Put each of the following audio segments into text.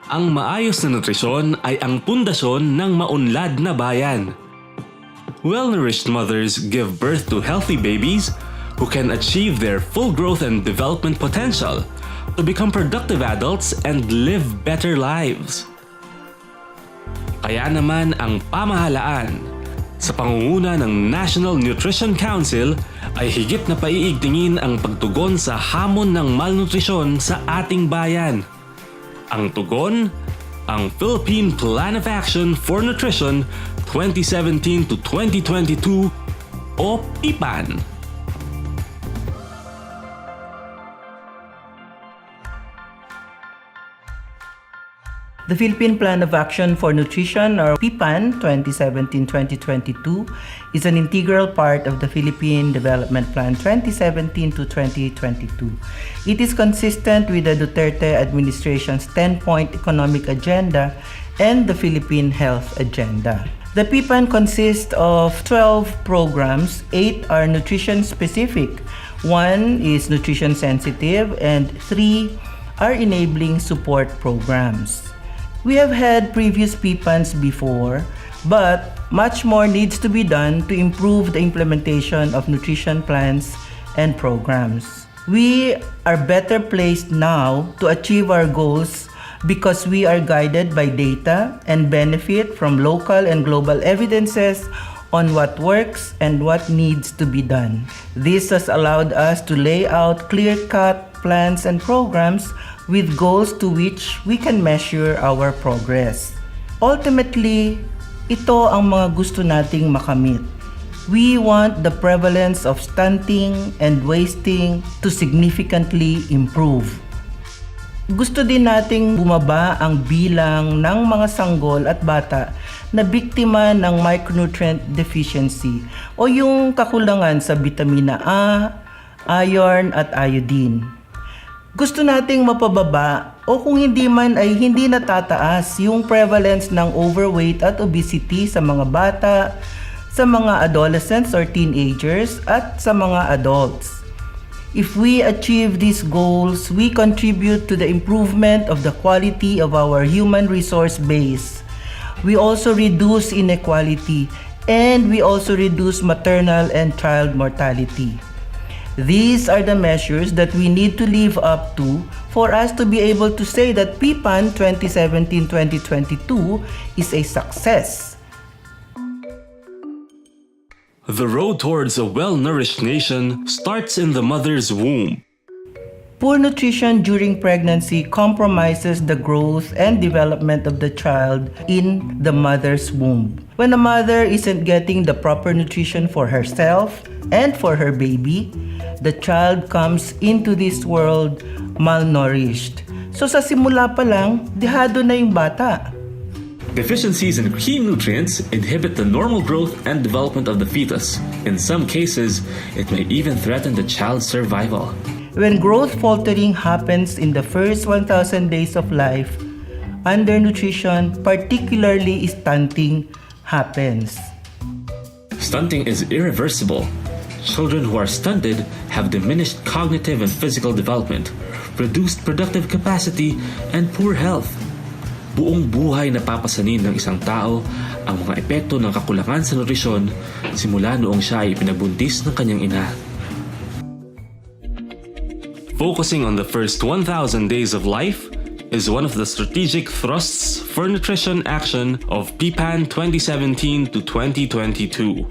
Ang maayos na nutrisyon ay ang pundasyon ng maunlad na bayan. Well-nourished mothers give birth to healthy babies who can achieve their full growth and development potential to become productive adults and live better lives. Kaya naman ang pamahalaan sa pangunguna ng National Nutrition Council ay higit na paiigtingin ang pagtugon sa hamon ng malnutrisyon sa ating bayan. Ang tugon, ang Philippine Plan of Action for Nutrition 2017 to 2022 o Ppan. The Philippine Plan of Action for Nutrition, or Ppan 2017-2022, is an integral part of the Philippine Development Plan 2017 to 2022. It is consistent with the Duterte administration's 10-point economic agenda and the Philippine Health Agenda. The Ppan consists of 12 programs. 8 are nutrition-specific, 1 is nutrition-sensitive, and 3 are enabling support programs. We have had previous Ppans before, but much more needs to be done to improve the implementation of nutrition plans and programs. We are better placed now to achieve our goals because we are guided by data and benefit from local and global evidences on what works and what needs to be done. This has allowed us to lay out clear-cut plans and programs with goals to which we can measure our progress. Ultimately, ito ang mga gusto nating makamit. We want the prevalence of stunting and wasting to significantly improve. Gusto din nating bumaba ang bilang ng mga sanggol at bata na biktima ng micronutrient deficiency o yung kakulangan sa vitamina A, iron at iodine. Gusto nating mapababa o kung hindi man ay hindi natataas yung prevalence ng overweight at obesity sa mga bata, sa mga adolescents or teenagers at sa mga adults. If we achieve these goals, we contribute to the improvement of the quality of our human resource base. We also reduce inequality and we also reduce maternal and child mortality. These are the measures that we need to live up to for us to be able to say that Ppan 2017-2022 is a success. The road towards a well-nourished nation starts in the mother's womb. Poor nutrition during pregnancy compromises the growth and development of the child in the mother's womb. When a mother isn't getting the proper nutrition for herself and for her baby, the child comes into this world malnourished. So sa simula pa lang, dehado na yung bata. Deficiencies in key nutrients inhibit the normal growth and development of the fetus. In some cases, it may even threaten the child's survival. When growth faltering happens in the first 1,000 days of life, undernutrition, particularly stunting, happens. Stunting is irreversible. Children who are stunted have diminished cognitive and physical development, reduced productive capacity, and poor health. Buong buhay napapasanin ng isang tao ang mga epekto ng kakulangan sa nutrisyon simula noong siya ay pinagbuntis ng kanyang ina. Focusing on the first 1,000 days of life is one of the strategic thrusts for nutrition action of Ppan 2017 to 2022.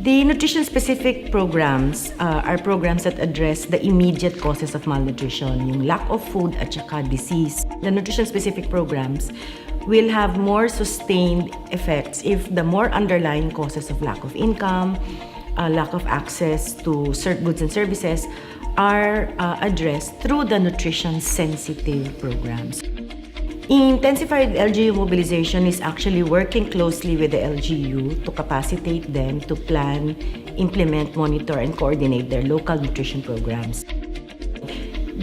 The nutrition-specific programs are programs that address the immediate causes of malnutrition, yung lack of food at saka disease. The nutrition-specific programs will have more sustained effects if the more underlying causes of lack of income, lack of access to goods and services are addressed through the nutrition-sensitive programs. Intensified LGU mobilization is actually working closely with the LGU to capacitate them to plan, implement, monitor, and coordinate their local nutrition programs.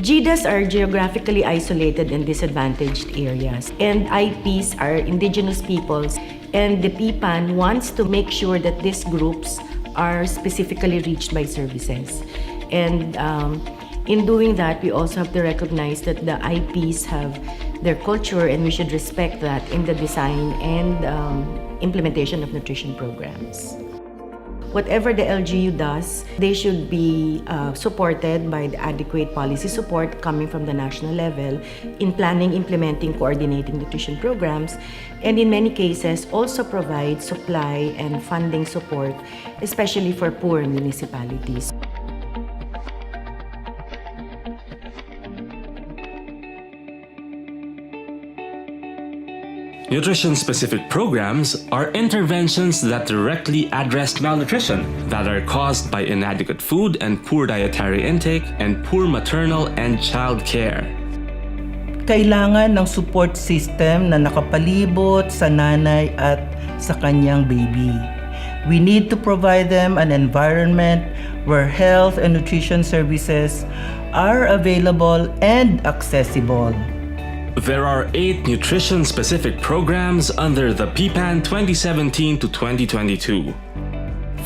GDAs are geographically isolated and disadvantaged areas, and IPs are indigenous peoples, and the Ppan wants to make sure that these groups are specifically reached by services. And In doing that, we also have to recognize that the IPs have their culture, and we should respect that in the design and implementation of nutrition programs. Whatever the LGU does, they should be supported by the adequate policy support coming from the national level in planning, implementing, coordinating nutrition programs, and in many cases also provide supply and funding support, especially for poor municipalities. Nutrition-specific programs are interventions that directly address malnutrition that are caused by inadequate food and poor dietary intake and poor maternal and child care. Kailangan ng support system na nakapalibot sa nanay at sa kanyang baby. We need to provide them an environment where health and nutrition services are available and accessible. There are 8 nutrition-specific programs under the Ppan 2017 to 2022.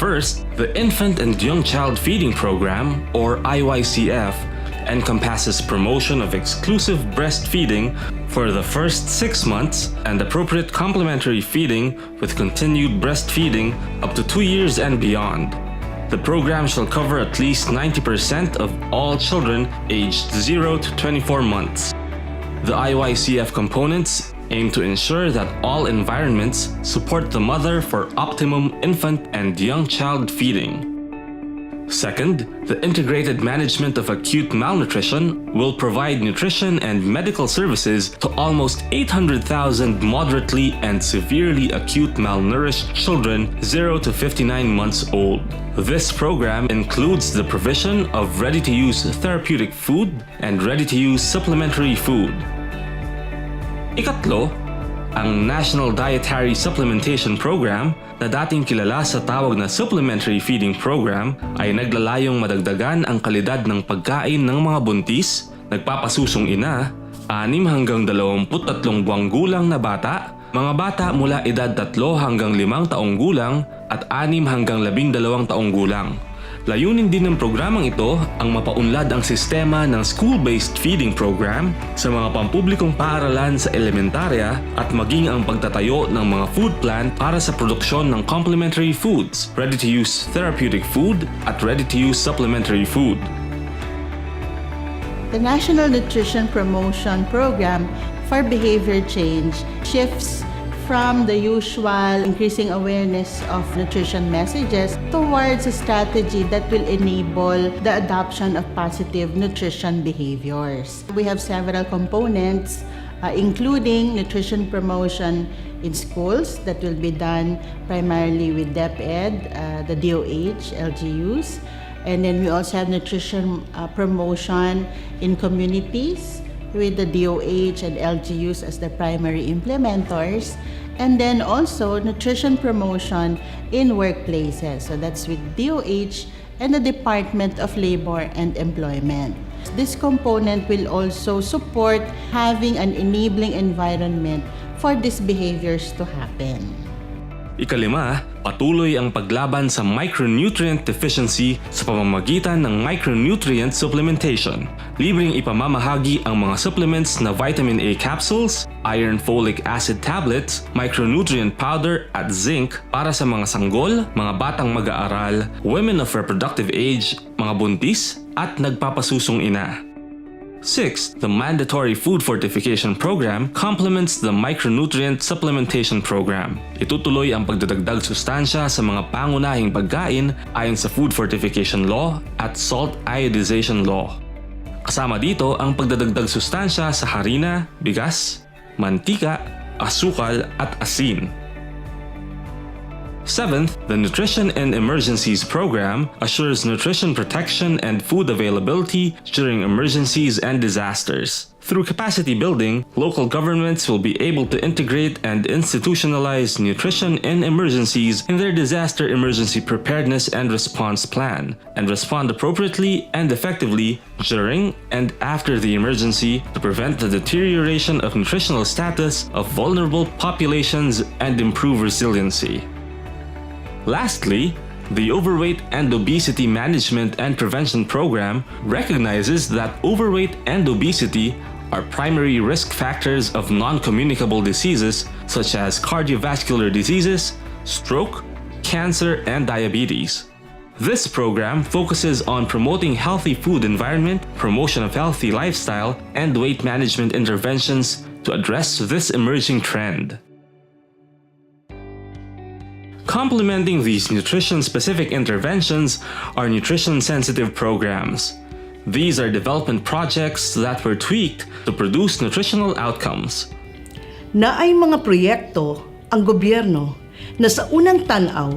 First, the Infant and Young Child Feeding Program, or IYCF, encompasses promotion of exclusive breastfeeding for the first 6 months and appropriate complementary feeding with continued breastfeeding up to 2 years and beyond. The program shall cover at least 90% of all children aged 0 to 24 months. The IYCF components aim to ensure that all environments support the mother for optimum infant and young child feeding. Second, the integrated management of acute malnutrition will provide nutrition and medical services to almost 800,000 moderately and severely acute malnourished children 0 to 59 months old. This program includes the provision of ready-to-use therapeutic food and ready-to-use supplementary food. Ikatlo, ang National Dietary Supplementation Program na dating kilala sa tawag na Supplementary Feeding Program ay naglalayong madagdagan ang kalidad ng pagkain ng mga buntis, nagpapasusong ina, 6 hanggang 23 buwang gulang na bata, mga bata mula edad 3 hanggang 5 taong gulang at 6 hanggang 12 taong gulang. Layunin din ng programang ito ang mapaunlad ang sistema ng school-based feeding program sa mga pampublikong paaralan sa elementarya at maging ang pagtatayo ng mga food plant para sa produksyon ng complementary foods, ready-to-use therapeutic food at ready-to-use supplementary food. The National Nutrition Promotion Program for Behavior Change shifts from the usual increasing awareness of nutrition messages towards a strategy that will enable the adoption of positive nutrition behaviors. We have several components, including nutrition promotion in schools that will be done primarily with DepEd, the DOH, LGUs, and then we also have nutrition promotion in communities with the DOH and LGUs as the primary implementors, and then also nutrition promotion in workplaces. So that's with DOH and the Department of Labor and Employment. This component will also support having an enabling environment for these behaviors to happen. Ikalima, patuloy ang paglaban sa micronutrient deficiency sa pamamagitan ng micronutrient supplementation. Libreng ipamamahagi ang mga supplements na vitamin A capsules, iron folic acid tablets, micronutrient powder at zinc para sa mga sanggol, mga batang mag-aaral, women of reproductive age, mga buntis, at nagpapasusong ina. Sixth, the Mandatory Food Fortification Program complements the Micronutrient Supplementation Program. Itutuloy ang pagdadagdag sustansya sa mga pangunahing pagkain ayon sa Food Fortification Law at Salt Iodization Law. Kasama dito ang pagdadagdag sustansya sa harina, bigas, mantika, asukal at asin. Seventh, the Nutrition in Emergencies Program assures nutrition protection and food availability during emergencies and disasters. Through capacity building, local governments will be able to integrate and institutionalize nutrition in emergencies in their disaster emergency preparedness and response plan, and respond appropriately and effectively during and after the emergency to prevent the deterioration of nutritional status of vulnerable populations and improve resiliency. Lastly, The Overweight and Obesity Management and Prevention Program recognizes that overweight and obesity are primary risk factors of non-communicable diseases such as cardiovascular diseases, stroke, cancer, and diabetes. This program focuses on promoting healthy food environment, promotion of healthy lifestyle, and weight management interventions to address this emerging trend. Complementing these nutrition-specific interventions are nutrition-sensitive programs. These are development projects that were tweaked to produce nutritional outcomes. Na ay mga proyekto ang gobyerno na sa unang tanaw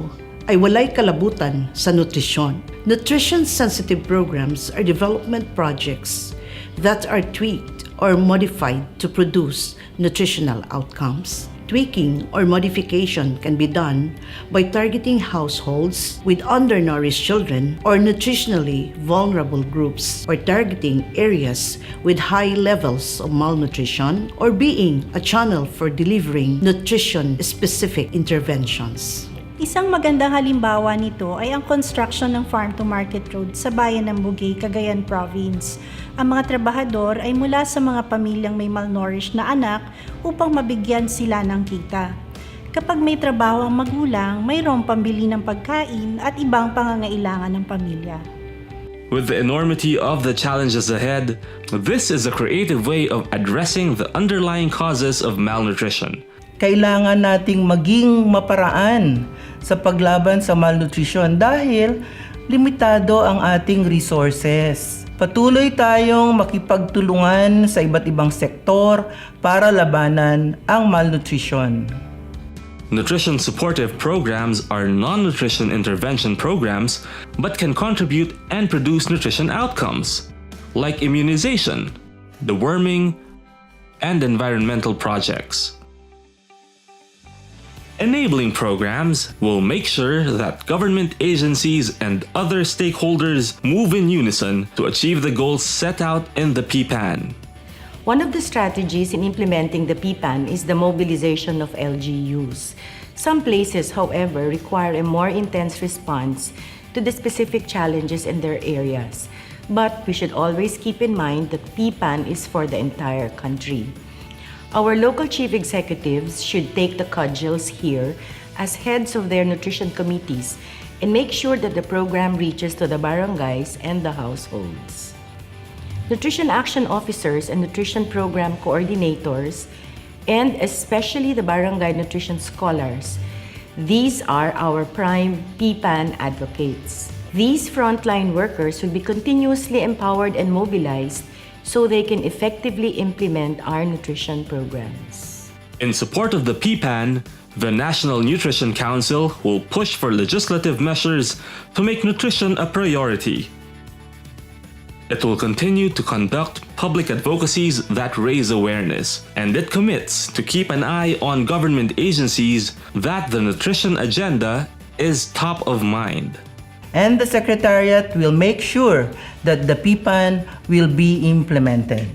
ay walay kalabutan sa nutrisyon. Nutrition-sensitive programs are development projects that are tweaked or modified to produce nutritional outcomes. Tweaking or modification can be done by targeting households with undernourished children or nutritionally vulnerable groups, or targeting areas with high levels of malnutrition, or being a channel for delivering nutrition-specific interventions. Isang magandang halimbawa nito ay ang construction ng farm-to-market road sa bayan ng Bugay, Cagayan Province. Ang mga trabahador ay mula sa mga pamilyang may malnourished na anak upang mabigyan sila ng kita. Kapag may trabaho ang magulang, mayroong pambili ng pagkain at ibang pangangailangan ng pamilya. With the enormity of the challenges ahead, this is a creative way of addressing the underlying causes of malnutrition. Kailangan nating maging maparaan sa paglaban sa malnutrition dahil limitado ang ating resources. Patuloy tayong makipagtulungan sa iba't ibang sektor para labanan ang malnutrition. Nutrition supportive programs are non-nutrition intervention programs but can contribute and produce nutrition outcomes like immunization, deworming, and environmental projects. Enabling programs will make sure that government agencies and other stakeholders move in unison to achieve the goals set out in the Ppan. One of the strategies in implementing the Ppan is the mobilization of LGUs. Some places, however, require a more intense response to the specific challenges in their areas. But we should always keep in mind that Ppan is for the entire country. Our local chief executives should take the cudgels here as heads of their nutrition committees and make sure that the program reaches to the barangays and the households. Nutrition action officers and nutrition program coordinators, and especially the barangay nutrition scholars, these are our prime Ppan advocates. These frontline workers will be continuously empowered and mobilized so they can effectively implement our nutrition programs. In support of the Ppan, the National Nutrition Council will push for legislative measures to make nutrition a priority. It will continue to conduct public advocacies that raise awareness, and it commits to keep an eye on government agencies that the nutrition agenda is top of mind. And the Secretariat will make sure that the Ppan will be implemented.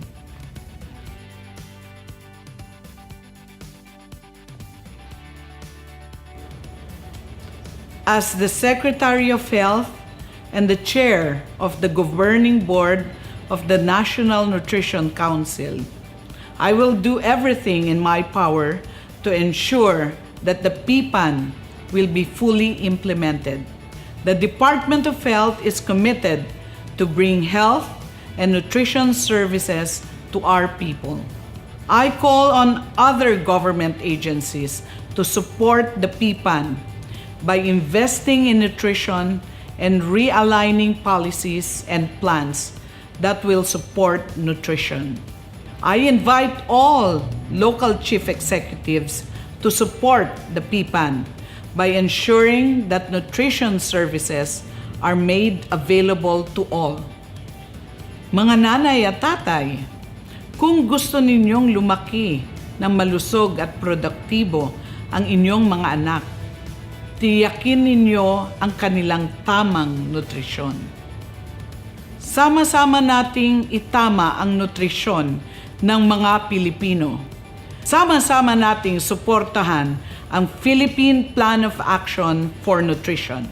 As the Secretary of Health and the Chair of the Governing Board of the National Nutrition Council, I will do everything in my power to ensure that the Ppan will be fully implemented. The Department of Health is committed to bring health and nutrition services to our people. I call on other government agencies to support the Ppan by investing in nutrition and realigning policies and plans that will support nutrition. I invite all local chief executives to support the Ppan by ensuring that nutrition services are made available to all. Mga nanay at tatay, kung gusto ninyong lumaki ng malusog at produktibo ang inyong mga anak, tiyakin ninyo ang kanilang tamang nutrisyon. Sama-sama nating itama ang nutrisyon ng mga Pilipino. Sama-sama nating suportahan ang Philippine Plan of Action for Nutrition.